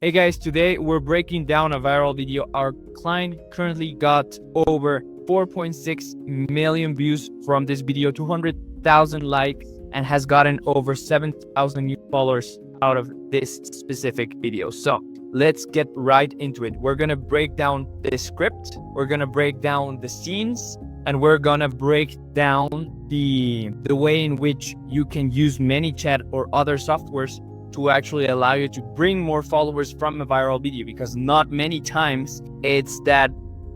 Hey guys, today we're breaking down a viral video. Our client currently got over 4.6 million views from this video, 200,000 likes, and has gotten over 7,000 new followers out of this specific video. So let's get right into it. We're gonna break down the script, we're gonna break down the scenes, and we're gonna break down the way in which you can use ManyChat or other softwares to actually allow you to bring more followers from a viral video, because not many times it's that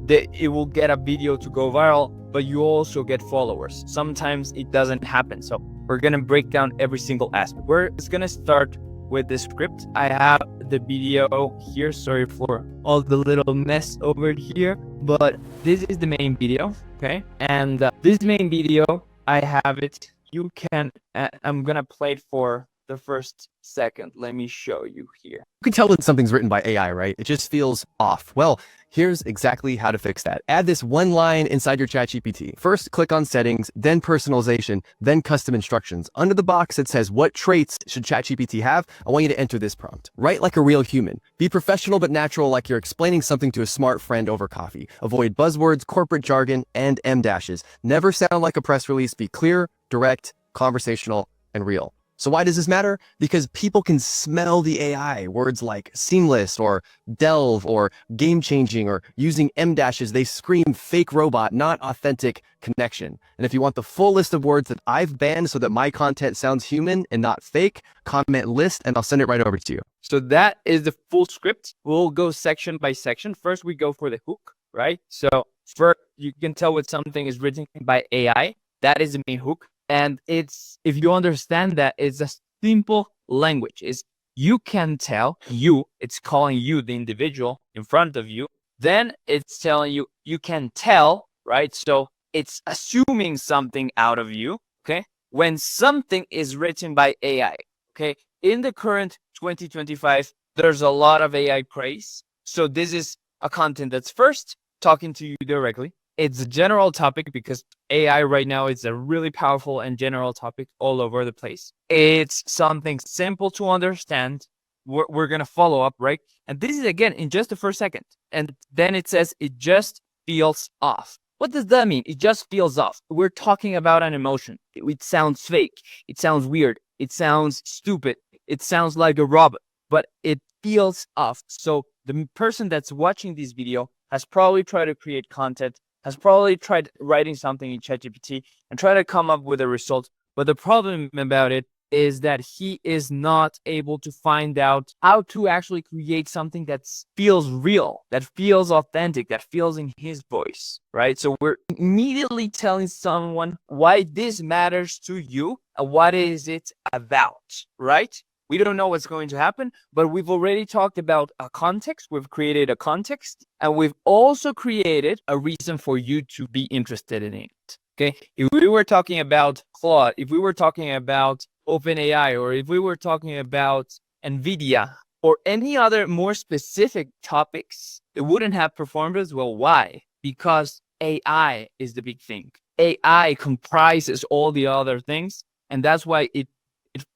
it will get a video to go viral, but you also get followers. Sometimes it doesn't happen. So we're gonna break down every single aspect. We're just gonna start with the script. I have the video here. Sorry for all the little mess over here, but this is the main video, okay? And this main video, I have it. You can, I'm gonna play it for the first second. Let me show you here. You can tell when something's written by AI, right? It just feels off. Well, here's exactly how to fix that. Add this one line inside your ChatGPT. First, click on settings, then personalization, then custom instructions. Under the box, it says, what traits should ChatGPT have? I want you to enter this prompt. Write like a real human. Be professional but natural, like you're explaining something to a smart friend over coffee. Avoid buzzwords, corporate jargon, and M dashes. Never sound like a press release. Be clear, direct, conversational, and real. So why does this matter? Because people can smell the AI. Words like seamless or delve or game-changing or using M dashes, they scream fake robot, not authentic connection. And if you want the full list of words that I've banned so that my content sounds human and not fake, comment list and I'll send it right over to you. So that is the full script. We'll go section by section. First, we go for the hook, right? So first, you can tell when something is written by AI. That is the main hook. And it's, if you understand that, it's a simple language. Is you can tell you, it's calling you, the individual in front of you. Then it's telling you, you can tell, right? So it's assuming something out of you, okay? When something is written by AI, okay? In the current 2025, there's a lot of AI praise. So this is a content that's first talking to you directly. It's a general topic because AI right now is a really powerful and general topic all over the place. It's something simple to understand. We're going to follow up, right? And this is, again, in just the first second. And then it says it just feels off. What does that mean? It just feels off. We're talking about an emotion. It sounds fake. It sounds weird. It sounds stupid. It sounds like a robot, but it feels off. So the person that's watching this video has probably tried to create content, has probably tried writing something in ChatGPT and try to come up with a result. But the problem about it is that he is not able to find out how to actually create something that feels real, that feels authentic, that feels in his voice, right? So we're immediately telling someone why this matters to you and what is it about, right? We don't know what's going to happen, but we've already talked about a context. We've created a context, and we've also created a reason for you to be interested in it. Okay. If we were talking about Claude, if we were talking about OpenAI, or if we were talking about NVIDIA or any other more specific topics, it wouldn't have performed as well. Why? Because AI is the big thing. AI comprises all the other things, and that's why it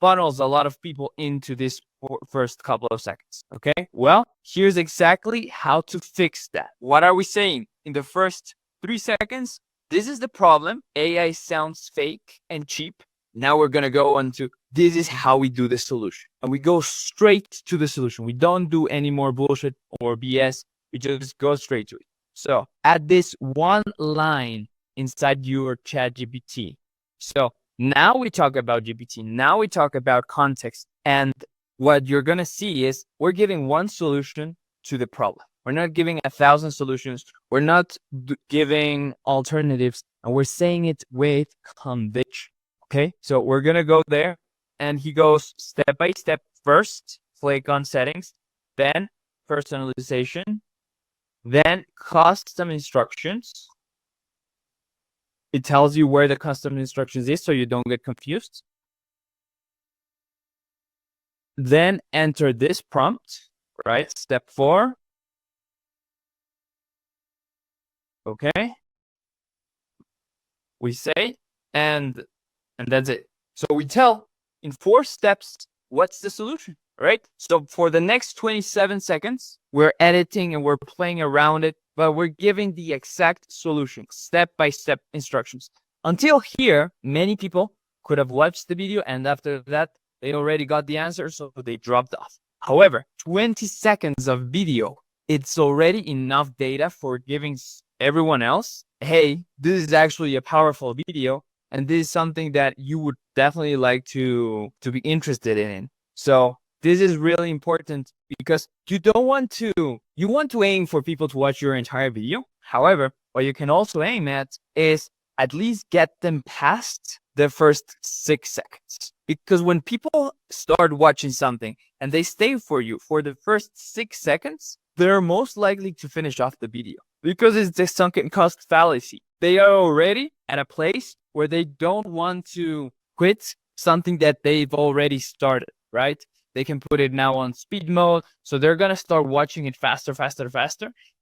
funnels a lot of people into this first couple of seconds. Okay, well, here's exactly how to fix that. What are we saying? In the first 3 seconds, this is the problem. AI sounds fake and cheap. Now we're gonna go on to, this is how we do the solution. And we go straight to the solution. We don't do any more bullshit or BS. We just go straight to it. So add this one line inside your ChatGPT. So now we talk about GPT. Now we talk about context. And what you're going to see is we're giving one solution to the problem. We're not giving 1,000 solutions. We're not giving alternatives. And we're saying it with conviction. Okay, so we're going to go there. And he goes step by step. First, click on settings. Then personalization. Then custom instructions. It tells you where the custom instructions is so you don't get confused. Then enter this prompt, right? Step 4. Okay. We say, and that's it. So we tell in 4 steps, what's the solution? right? So for the next 27 seconds, we're editing and we're playing around it, but we're giving the exact solution, step-by-step instructions. Until here, many people could have watched the video, and after that, they already got the answer, so they dropped off. However, 20 seconds of video, it's already enough data for giving everyone else, hey, this is actually a powerful video, and this is something that you would definitely like to be interested in. So this is really important because you want to aim for people to watch your entire video. However, what you can also aim at is at least get them past the first 6 seconds. Because when people start watching something and they stay for you for the first 6 seconds, they're most likely to finish off the video because it's the sunken cost fallacy. They are already at a place where they don't want to quit something that they've already started, right? They can put it now on speed mode. So they're going to start watching it faster.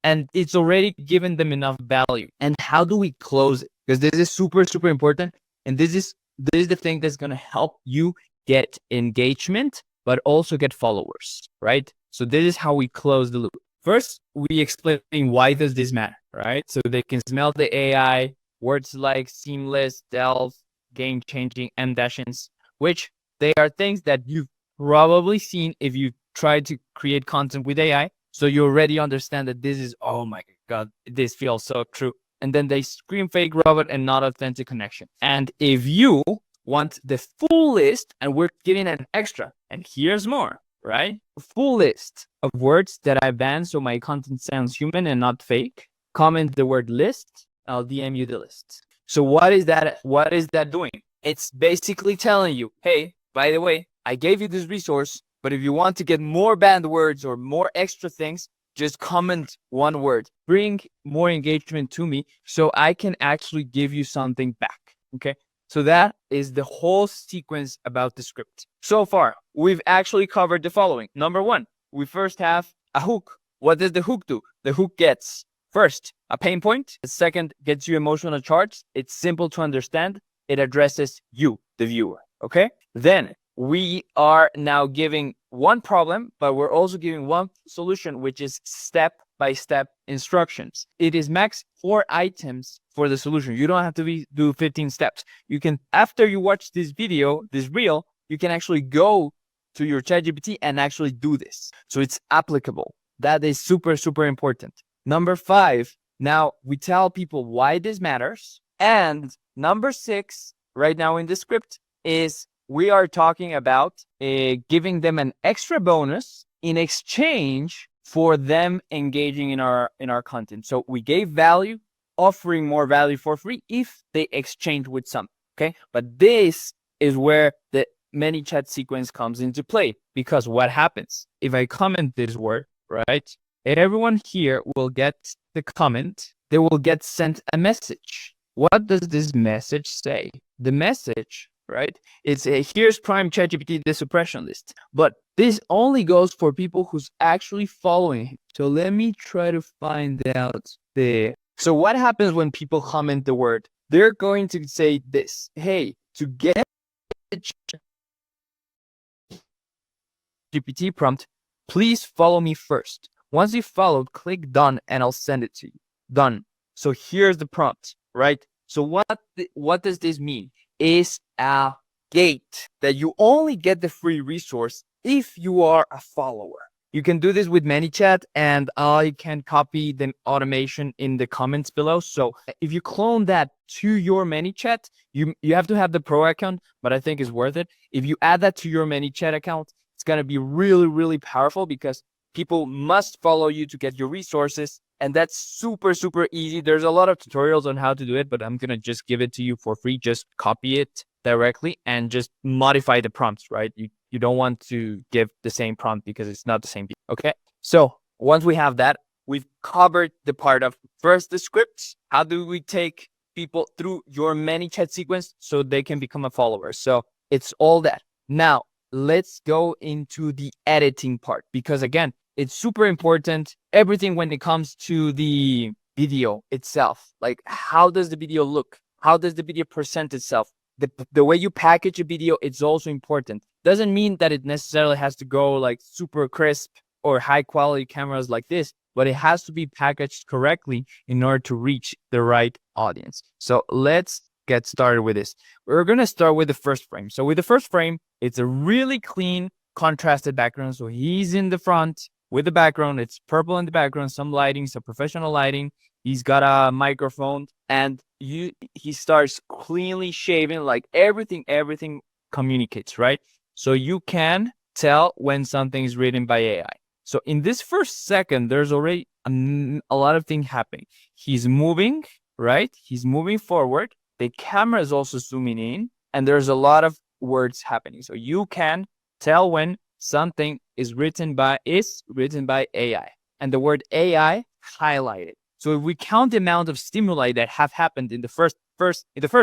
And it's already given them enough value. And how do we close it? Because this is super, super important. And this is the thing that's going to help you get engagement, but also get followers, right? So this is how we close the loop. First, we explain why does this matter, right? So they can smell the AI, words like seamless, delve, game-changing, M-dashins, which they are things that you've probably seen if you try to create content with AI. So you already understand that this is, oh my God, this feels so true. And then they scream fake robot and not authentic connection. And if you want the full list, and we're giving an extra, and here's more, right? Full list of words that I banned so my content sounds human and not fake. Comment the word list, I'll DM you the list. So what is that? What is that doing? It's basically telling you, hey, by the way, I gave you this resource, but if you want to get more banned words or more extra things, just comment one word. Bring more engagement to me so I can actually give you something back. Okay. So that is the whole sequence about the script. So far, we've actually covered the following. Number one, we first have a hook. What does the hook do? The hook gets first a pain point. The second gets you emotional charts. It's simple to understand. It addresses you, the viewer. Okay. Then we are now giving one problem, but we're also giving one solution, which is step-by-step instructions. It is max 4 items for the solution. You don't have to do 15 steps. You can, after you watch this video, this reel, you can actually go to your ChatGPT and actually do this. So it's applicable. That is super, super important. Number 5, now we tell people why this matters. And number 6, right now in the script, is we are talking about giving them an extra bonus in exchange for them engaging in our content. So we gave value, offering more value for free if they exchange with something. Okay, but this is where the ManyChat sequence comes into play, because what happens if I comment this word, right? Everyone here will get the comment. They will get sent a message. What does this message say? The message, right? It's here's Prime ChatGPT, the suppression list. But this only goes for people who's actually following him. So let me try to find out the. So what happens when people comment the word? They're going to say this. Hey, to get the GPT prompt, please follow me first. Once you followed, click done and I'll send it to you. Done. So here's the prompt, right? So what does this mean? Is a gate that you only get the free resource if you are a follower. You can do this with ManyChat, and I can copy the automation in the comments below. So if you clone that to your ManyChat, you have to have the pro account, but I think it's worth it. If you add that to your ManyChat account, it's going to be really, really powerful because people must follow you to get your resources. And that's super, super easy. There's a lot of tutorials on how to do it, but I'm going to just give it to you for free. Just copy it directly and just modify the prompts, right? You don't want to give the same prompt because it's not the same. Okay. So once we have that, we've covered the part of first the scripts. How do we take people through your ManyChat sequence so they can become a follower? So it's all that. Now let's go into the editing part, because again, it's super important. Everything when it comes to the video itself, like how does the video look? How does the video present itself? The way you package a video, it's also important. Doesn't mean that it necessarily has to go like super crisp or high quality cameras like this, but it has to be packaged correctly in order to reach the right audience. So let's get started with this. We're going to start with the first frame. So with the first frame, it's a really clean contrasted background. So he's in the front with the background. It's purple in the background, some lighting, some professional lighting. He's got a microphone, and he starts cleanly shaving, like everything communicates, right? So you can tell when something is written by AI. So in this first second, there's already a lot of things happening. He's moving, right? He's moving forward. The camera is also zooming in, and there's a lot of words happening. So you can tell when something is written by AI, and the word AI highlighted. So if we count the amount of stimuli that have happened in the first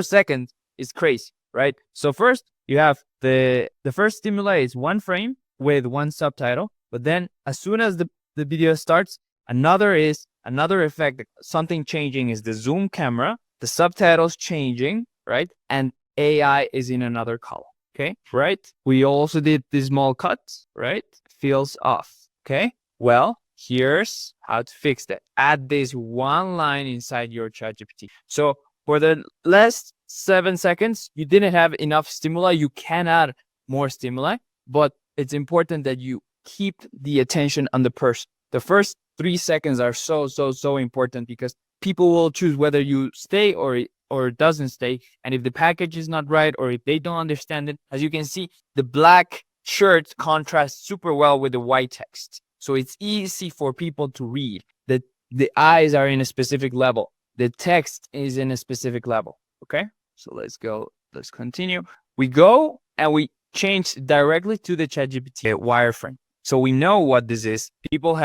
second, is crazy, right? So first you have the first stimuli is one frame with one subtitle, but then as soon as the video starts, another effect, something changing is the zoom camera, the subtitles changing, right? And AI is in another column. Okay, right? We also did this small cut, right? Feels off. Okay, well, here's how to fix that. Add this one line inside your ChatGPT. So for the last 7 seconds, you didn't have enough stimuli. You can add more stimuli, but it's important that you keep the attention on the person. The first 3 seconds are so important, because people will choose whether you stay or it doesn't stay. And if the package is not right, or if they don't understand it, as you can see, the black shirt contrasts super well with the white text. So it's easy for people to read. The eyes are in a specific level. The text is in a specific level. Okay, so let's continue. We go and we change directly to the ChatGPT wireframe. So we know what this is. People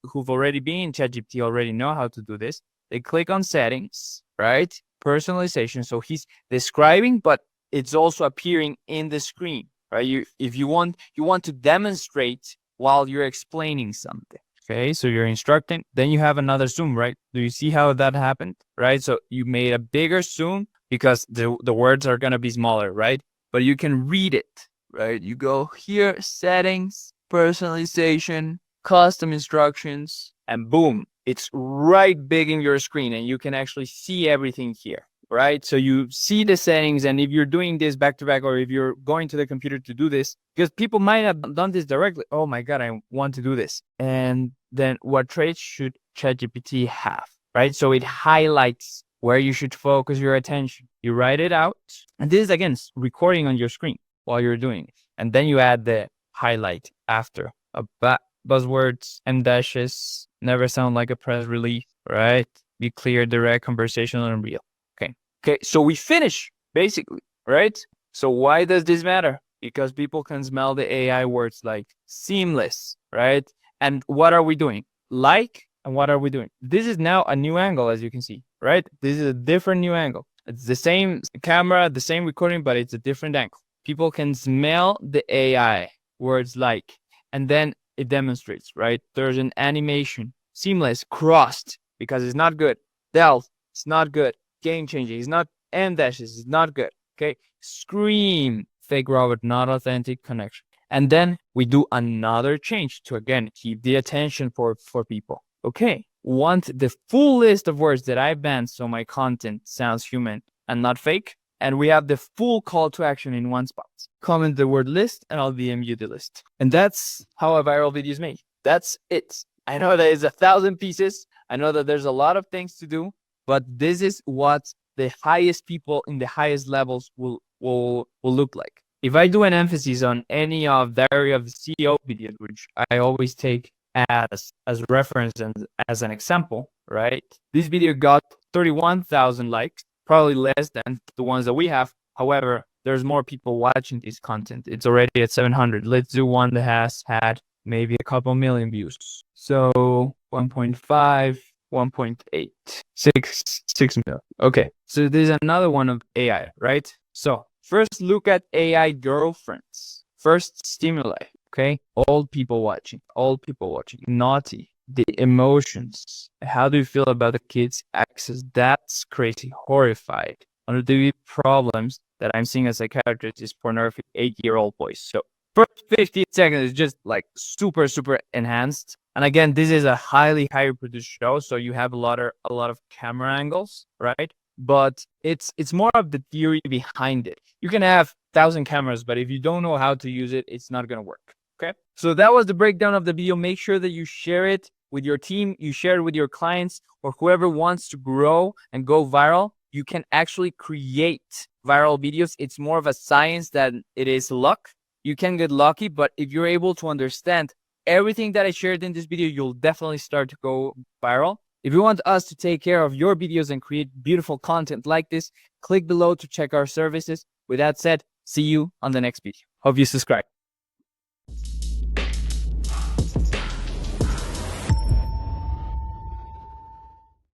who've already been in ChatGPT already know how to do this. They click on settings, right? Personalization. So he's describing, but it's also appearing in the screen, right? If you want to demonstrate while you're explaining something. Okay, so you're instructing, then you have another zoom, right? Do you see how that happened, right? So you made a bigger zoom because the words are gonna be smaller, right? But you can read it, right? You go here, settings, personalization, custom instructions, and boom, it's right big in your screen, and you can actually see everything here, right? So you see the settings, and if you're doing this back to back, or if you're going to the computer to do this, because people might have done this directly. Oh my God, I want to do this. And then what traits should ChatGPT have, right? So it highlights where you should focus your attention. You write it out, and this is again recording on your screen while you're doing it. And then you add the highlight after. Buzzwords and dashes never sound like a press release, right? Be clear, direct, conversational, and real. Okay, so we finish basically, right? So why does this matter? Because people can smell the AI words like seamless, right? And what are we doing? And what are we doing? This is now a new angle, as you can see, right? This is a different new angle. It's the same camera, the same recording, but it's a different angle. People can smell the AI words like, and then it demonstrates, right? There's an animation, seamless, crossed, because it's not good. Delve, it's not good. Game changing, it's not. M dashes, it's not good. Okay, scream, fake robot, not authentic connection. And then we do another change to again keep the attention for people. Okay, want the full list of words that I banned so my content sounds human and not fake. And we have the full call to action in one spot. Comment the word list and I'll DM you the list. And that's how a viral video is made. That's it. I know that it's 1,000 pieces. I know that there's a lot of things to do, but this is what the highest people in the highest levels will look like. If I do an emphasis on any of the area of the CEO videos, which I always take as reference and as an example, right? This video got 31,000 likes, probably less than the ones that we have. However, there's more people watching this content. It's already at 700. Let's do one that has had maybe a couple million views. So 1.5, 1.8, 6 million. Okay, so there's another one of AI, right? So first look at AI girlfriends. First stimuli, okay? Old people watching, naughty, the emotions. How do you feel about the kids' access? That's crazy, horrified. One of the problems that I'm seeing as a psychiatrist is pornographic 8-year-old boys. So First 15 seconds is just like super, super enhanced. And again, this is a highly produced show, so you have a lot of camera angles, right? But it's more of the theory behind it. You can have 1,000 cameras, but if you don't know how to use it, it's not gonna work. Okay. So that was the breakdown of the video. Make sure that you share it with your team, you share it with your clients, or whoever wants to grow and go viral. You can actually create viral videos. It's more of a science than it is luck. You can get lucky, but if you're able to understand everything that I shared in this video, you'll definitely start to go viral. If you want us to take care of your videos and create beautiful content like this, click below to check our services. With that said, see you on the next video. Hope you subscribe.